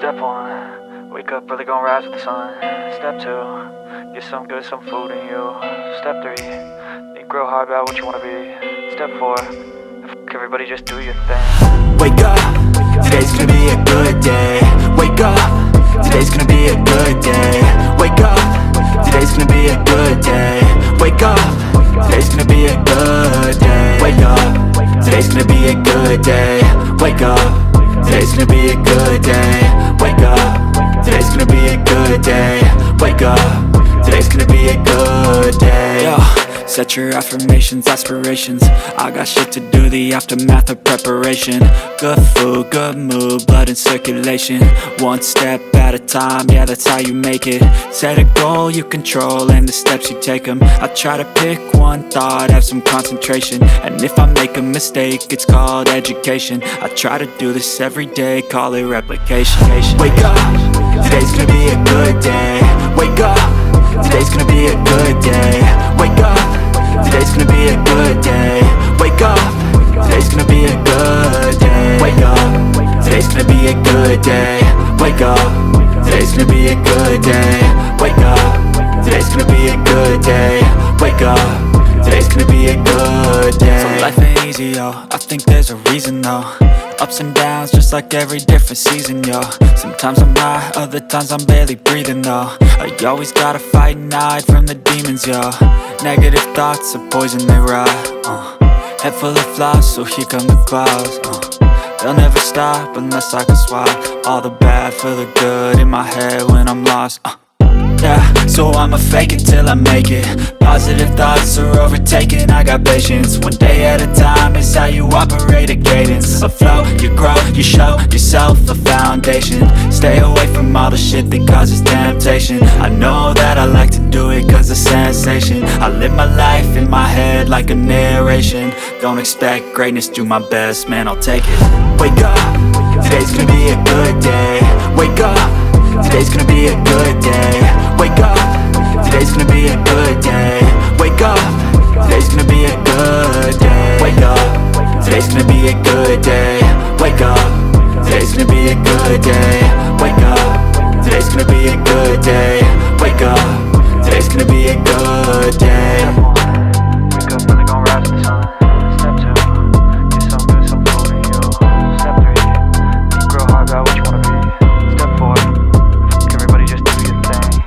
Step 1, wake up early, gon' rise with the sun. Step 2, get some good, some food in you. Step 3, think real hard about what you wanna be. Step 4, fuck everybody, just do your thing. Wake up, today's gonna be a good day. Wake up, today's gonna be a good day. Wake up, today's gonna be a good day. Wake up, today's gonna be a good day. Wake up, today's gonna be a good day. Wake up, today's gonna be a good day. Wake up, today's gonna be a good day. Wake up, today's gonna be a good day. Yo, set your affirmations, aspirations. I got shit to do, the aftermath of preparation. Good food, good mood, blood in circulation. One step at a time, yeah, that's how you make it. Set a goal you control and the steps you take them. I try to pick one thought, have some concentration. And if I make a mistake, it's called education. I try to do this every day, call it replication. Wake up, today's gonna be a good day. Wake up, today's gonna be a good day. Wake up, today's gonna be a good day. Wake up, today's gonna be a good day. Wake up, today's gonna be a good day. Wake up, today's gonna be a good day. Wake up, today's gonna be a good day. Wake up, today's gonna be a good day. So life ain't easy, yo, I think there's a reason though. Ups and downs, just like every different season, yo. Sometimes I'm high, other times I'm barely breathing, though. I always gotta fight and hide from the demons, yo. Negative thoughts are poison, they rot. Head full of flies, so here come the clouds. They'll never stop unless I can swap all the bad for the good in my head when I'm lost. Yeah, so I'ma fake it till I make it. Positive thoughts are overtaken, I got patience. One day at a time is how you operate a cadence. A flow, you grow, you show yourself a foundation. Stay away from all the shit that causes temptation. I know that I like to do it cause it's sensation. I live my life in my head like a narration. Don't expect greatness, do my best, man, I'll take it. Wake up, today's gonna be a good day. Wake up, today's gonna be a good day. Wake up, today's gonna be a good day. Wake up, today's gonna be a good day. Wake up, today's gonna be a good day. Wake up, today's gonna be a good day. Wake up, today's gonna be a good day. Wake up, today's gonna be a good day. Wake up early, gon' rise with the sun. Step 2, get some good, some food in you. Step 3, think real hard about what you wanna be. Step 4, fuck everybody, just do your thing.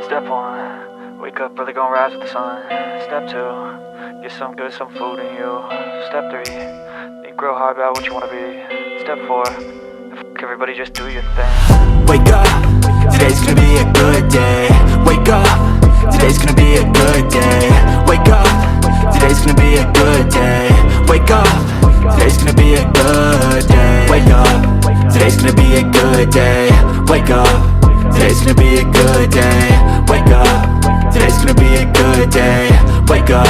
Step 1, wake up early, gon' rise with the sun. Step 2, get some good, some food in you. Step 3, think real hard about what you wanna be. Step 4, fuck everybody, just do your thing. Wake up, today's gonna be a good day. Wake up, today's gonna be a good day. Wake up, today's gonna be a good day. Wake up, today's gonna be a good day. Wake up, today's gonna be a good day. Wake up, today's gonna be a good day. Wake up, today's gonna be a good day. Wake up,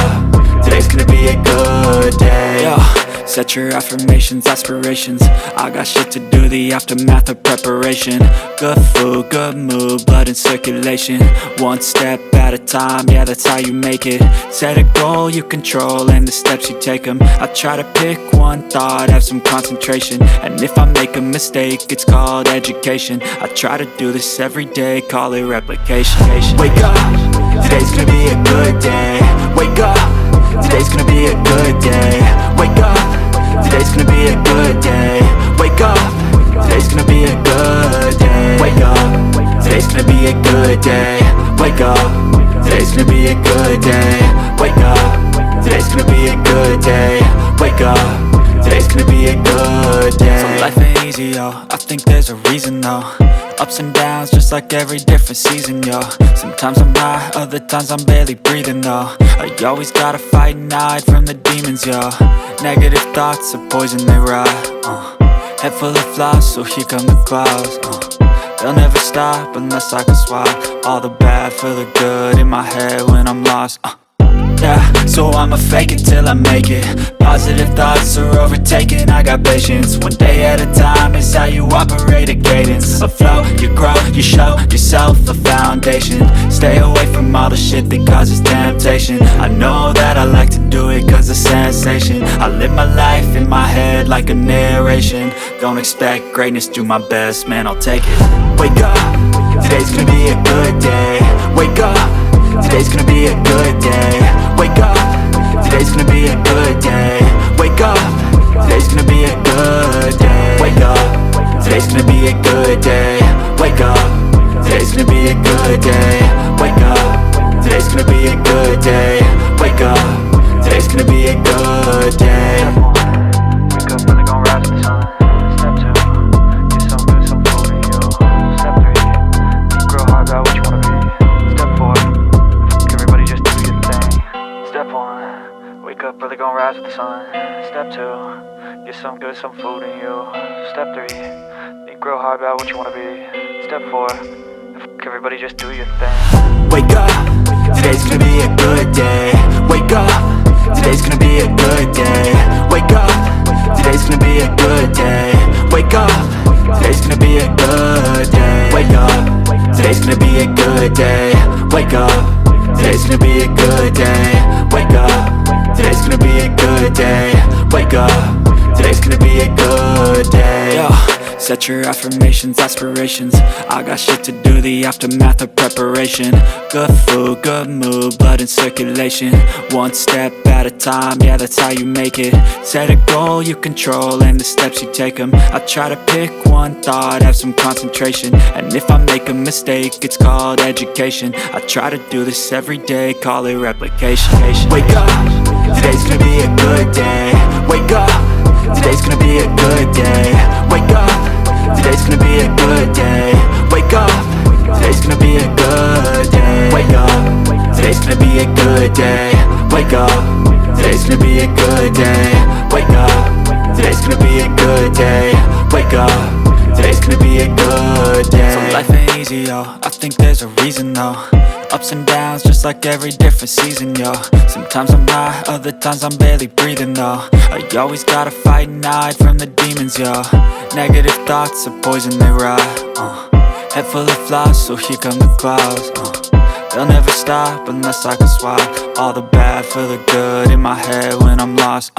today's gonna be a good day. Yo, set your affirmations, aspirations. I got shit to do, the aftermath of preparation. Good food, good mood, blood in circulation. One step at a time, yeah, that's how you make it. Set a goal you control and the steps you take them. I try to pick one thought, have some concentration. And if I make a mistake, it's called education. I try to do this every day, call it replication. Wake up, today's gonna be a good day. Wake up, today's gonna be a good day. Wake up, today's gonna be a good day. Wake up, today's gonna be a good day. Wake up, today's gonna be a good day. Wake up, today's gonna be a good day. Wake up, today's gonna be a good day. Wake up, today's gonna be a good day. So life ain't easy, yo, I think there's a reason though. Ups and downs, just like every different season, yo. Sometimes I'm high, other times I'm barely breathing, though. I always gotta fight and hide from the demons, yo. Negative thoughts are poison, they rot. Head full of flies, so here come the clouds. They'll never stop unless I can swap all the bad for the good in my head when I'm lost. Yeah, so I'ma fake it till I make it. Positive thoughts are overtaken, I got patience. One day at a time is how you operate a cadence. A flow, you grow, you show yourself a foundation. Stay away from all the shit that causes temptation. I know that I like to do it cause it's sensation. I live my life in my head like a narration. Don't expect greatness, do my best, man, I'll take it. Wake up, today's gonna be a good day. Wake up, today's gonna be a good day. Wake up, today's gonna be a good day. Wake up, today's gonna be a good day. Wake up, today's gonna be a good day. Wake up, today's gonna be a good day. Wake up, today's gonna be a good day. Wake up, today's gonna be a good day. Wake up, really gon' rise with the sun. Step 2, get some good, some food in you. Step 3, think real hard about what you wanna be. Step 4, everybody just do your thing. Step 1, wake up, really gon' rise with the sun. Step 2, get some good, some food in you. Step 3, think real hard about what you wanna be. Step 4, everybody just do your thing. Wake up, today's gonna be a good day. Wake up, today's gonna be a good day. Wake up, today's gonna be a good day. Wake up, today's gonna be a good day. Wake up, today's gonna be a good day. Wake up, today's gonna be a good day. Wake up, today's gonna be a good day. Wake up, today's gonna be a good day. Yo, set your affirmations, aspirations. I got shit to do, the aftermath of preparation. Good food, good mood, blood in circulation. One step at a time, yeah, that's how you make it. Set a goal you control and the steps you take them. I try to pick one thought, have some concentration. And if I make a mistake, it's called education. I try to do this every day, call it replication. Wake up, today's gonna be a good day. Wake up, today's gonna be a good day. Wake up, today's gonna be a good day. Wake up, today's gonna be a good day. Wake up, today's gonna be a good day. Wake up, today's gonna be a good day. Wake up, today's gonna be a good day. Wake up, today's gonna be a good day. So life ain't easy, yo, I think there's a reason though. Ups and downs, just like every different season, yo. Sometimes I'm high, other times I'm barely breathing, though. I always gotta fight and hide from the demons, yo. Negative thoughts are poison, they ride, Head full of flies, so here come the clouds, They'll never stop unless I can swap all the bad for the good in my head when I'm lost,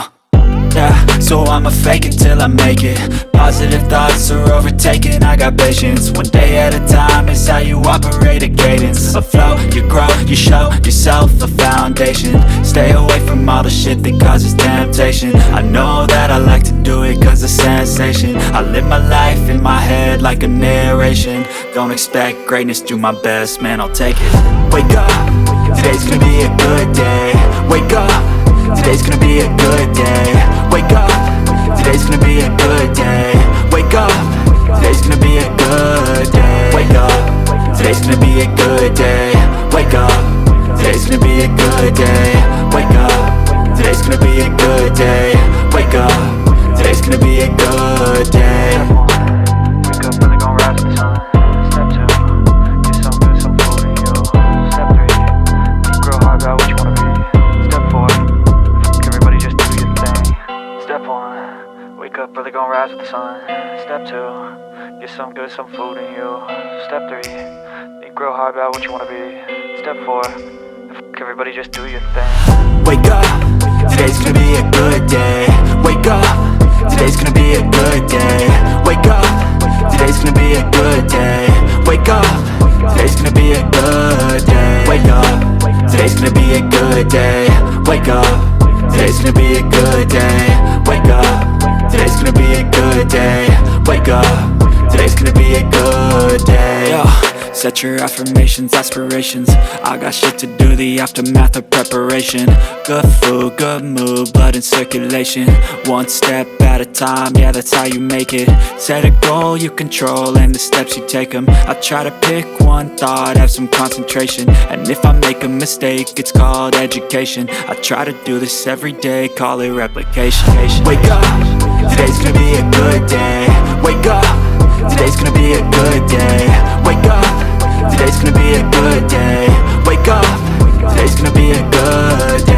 Yeah, so I'ma fake it till I make it. Positive thoughts are overtaken, I got patience. One day at a time is how you operate a cadence. A flow, you grow, you show yourself a foundation. Stay away from all the shit that causes temptation. I know that I like to do it cause it's sensation. I live my life in my head like a narration. Don't expect greatness, do my best, man, I'll take it. Wake up, today's gonna be a good day. Wake up, today's gonna be a good day. Wake up, today's gonna be a good day. Wake up, today's gonna be a good day. Wake up, today's gonna be a good day. Wake up, today's gonna be a good day. Wake up, today's gonna be a good day. Wake up, today's gonna be a good day. Wake up, really gon' rise with the sun. Step 2, get some good, some food in you. Step 3, think real hard about what you wanna be. Step 4, everybody just do your thing. Step 1, wake up, really gon' rise with the sun. Step 2, get some good, some food in you. Step 3, think real hard about what you wanna be. Step 4, everybody just do your thing. Wake up, today's gonna be a good day. Wake up, today's gonna be a good day. Wake up, today's gonna be a good day. Wake up, today's gonna be a good day. Wake up, today's gonna be a good day. Wake up, today's gonna be a good day. Wake up, today's gonna be a good day. Wake up, today's gonna be a good day. Yo, set your affirmations, aspirations. I got shit to do, the aftermath of preparation. Good food, good mood, blood in circulation. One step at a time, yeah, that's how you make it. Set a goal you control and the steps you take them. I try to pick one thought, have some concentration. And if I make a mistake, it's called education. I try to do this every day, call it replication. Wake up, today's gonna be a good day. Wake up, today's gonna be a good day. Wake up, today's gonna be a good day. Wake up, today's gonna be a good day.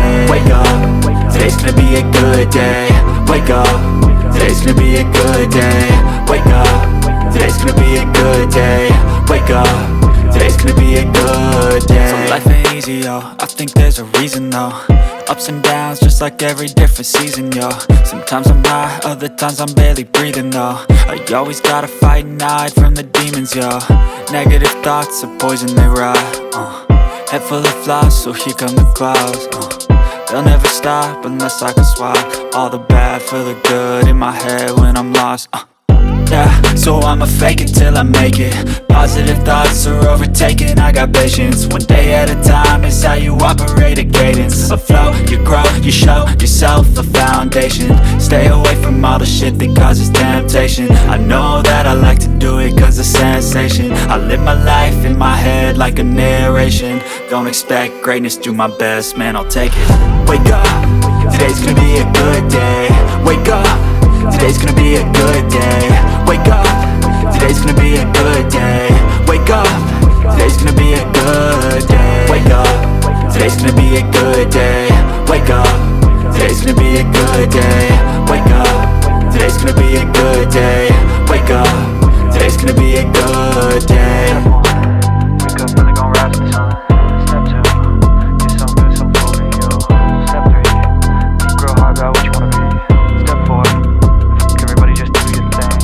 Wake up, today's gonna be a good day. Wake up, today's gonna be a good day. Wake up, today's gonna be a good day. Wake up, today's gonna be a good day. So life ain't easy, yo, I think there's a reason though. Ups and downs, just like every different season, yo. Sometimes I'm high, other times I'm barely breathing, though. I always gotta fight and hide from the demons, yo. Negative thoughts are poison, they rot. Head full of flies, so here come the clouds. They'll never stop unless I can swap all the bad for the good in my head when I'm lost. Yeah, so I'ma fake it till I make it. Positive thoughts are overtaken, I got patience. One day at a time is how you operate a cadence. A flow, you grow, you show yourself a foundation. Stay away from all the shit that causes temptation. I know that I like to do it cause it's sensation. I live my life in my head like a narration. Don't expect greatness, do my best, man, I'll take it. Wake up, today's gonna be a good day. Wake up, today's gonna be a good day. Wake up, today's gonna be a good day. Wake up, today's gonna be a good day. Wake up, today's gonna be a good day. Wake up, today's gonna be a good day. Wake up, today's gonna be a good day. Wake up, today's gonna be a good day. Wake up, really gon' rise to the sun. Step 2, get some good, some food in you. Step 3, think real hard about what you wanna be. Step 4, everybody just do your thing.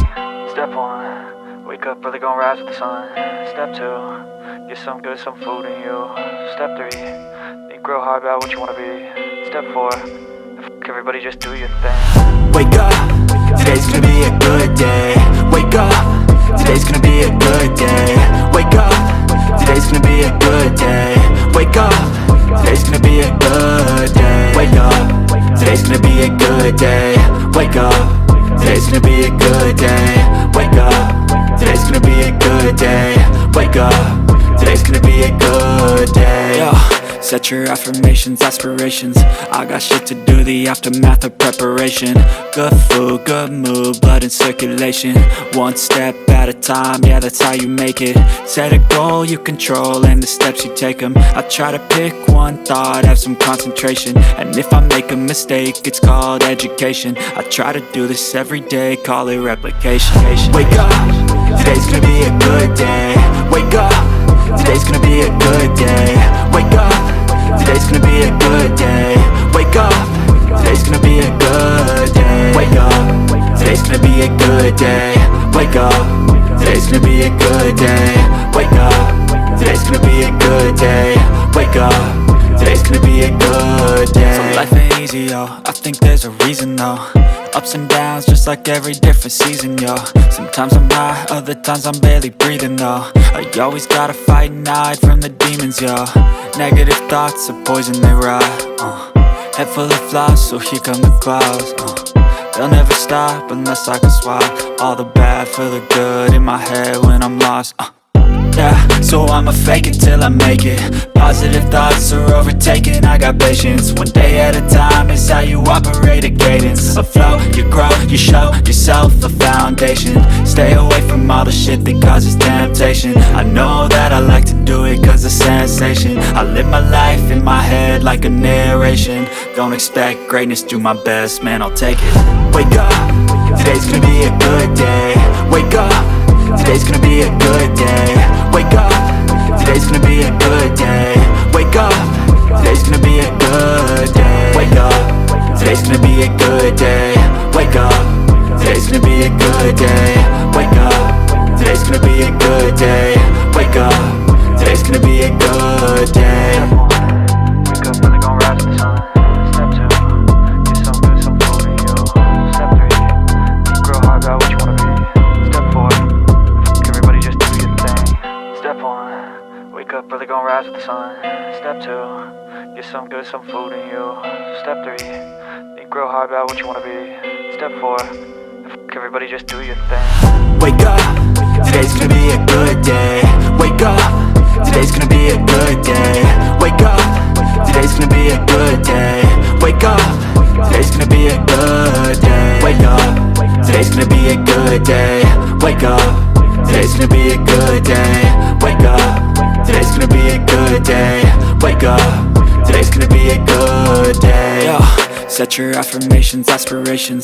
Step 1, wake up, really gon' rise with the sun. Step 2, get some good, some food in you. Step 3, think real hard about what you wanna be. Step 4, everybody just do your thing. Wake up, today's gonna be a good day. Wake up, today's gonna be a good day. Wake up, today's gonna be a good day. Wake up, today's gonna be a good day. Wake up, today's gonna be a good day. Wake up, today's gonna be a good day. Wake up, today's gonna be a good day. Wake up, today's gonna be a good day. Yo, set your affirmations, aspirations. I got shit to do, the aftermath of preparation. Good food, good mood, blood in circulation. One step at a time, yeah, that's how you make it. Set a goal you control and the steps you take them. I try to pick one thought, have some concentration. And if I make a mistake, it's called education. I try to do this every day, call it replication. Wake up, today's gonna be a good day. Wake up, today's gonna be a good day. Wake up, today's gonna be a good day. Wake up, today's gonna be a good day. Wake up, today's gonna be a good day. Wake up, today's gonna be a good day. Wake up, today's gonna be a good day. Wake up, today's gonna be a good day. So life ain't easy, yo, I think there's a reason though. Ups and downs, just like every different season, yo. Sometimes I'm high, other times I'm barely breathing, though. I always gotta fight and hide from the demons, yo. Negative thoughts are poison, they rot. Head full of flies, so here come the clouds. They'll never stop unless I can swap all the bad for the good in my head when I'm lost. Yeah, so I'ma fake it till I make it. Positive thoughts are overtaken, I got patience. One day at a time is how you operate a cadence. A flow, you grow, you show yourself a foundation. Stay away from all the shit that causes temptation. I know that I like to do it cause it's sensation. I live my life in my head like a narration. Don't expect greatness, do my best, man, I'll take it. Wake up, today's gonna be a good day. Wake up, today's gonna be a good day. Wake up, today's gonna be a good day. Wake up, today's gonna be a good day. Wake up, today's gonna be a good day. Wake up, today's gonna be a good day. Wake up, today's gonna be a good day. Wake up, today's gonna be a good day. Wake up, really gon' rise to the sun. Step 2, get some good, some food in you. Step 3, think real hard about what you wanna be. Step 4, everybody just do your thing. Step 1, wake up, really gon' rise with the sun. Step 2, get some good, some food in you. Step 3, think real hard about what you wanna be. Step 4, everybody just do your thing. Wake up, today's gonna be a good day. Wake up, today's gonna be a good day. Wake up, today's gonna be a good day. Wake up, today's gonna be a good day. Wake up, today's gonna be a good day. Wake up, today's gonna be a good day. Wake up, today's gonna be a good day. Wake up, today's gonna be a good day. Yo, set your affirmations, aspirations.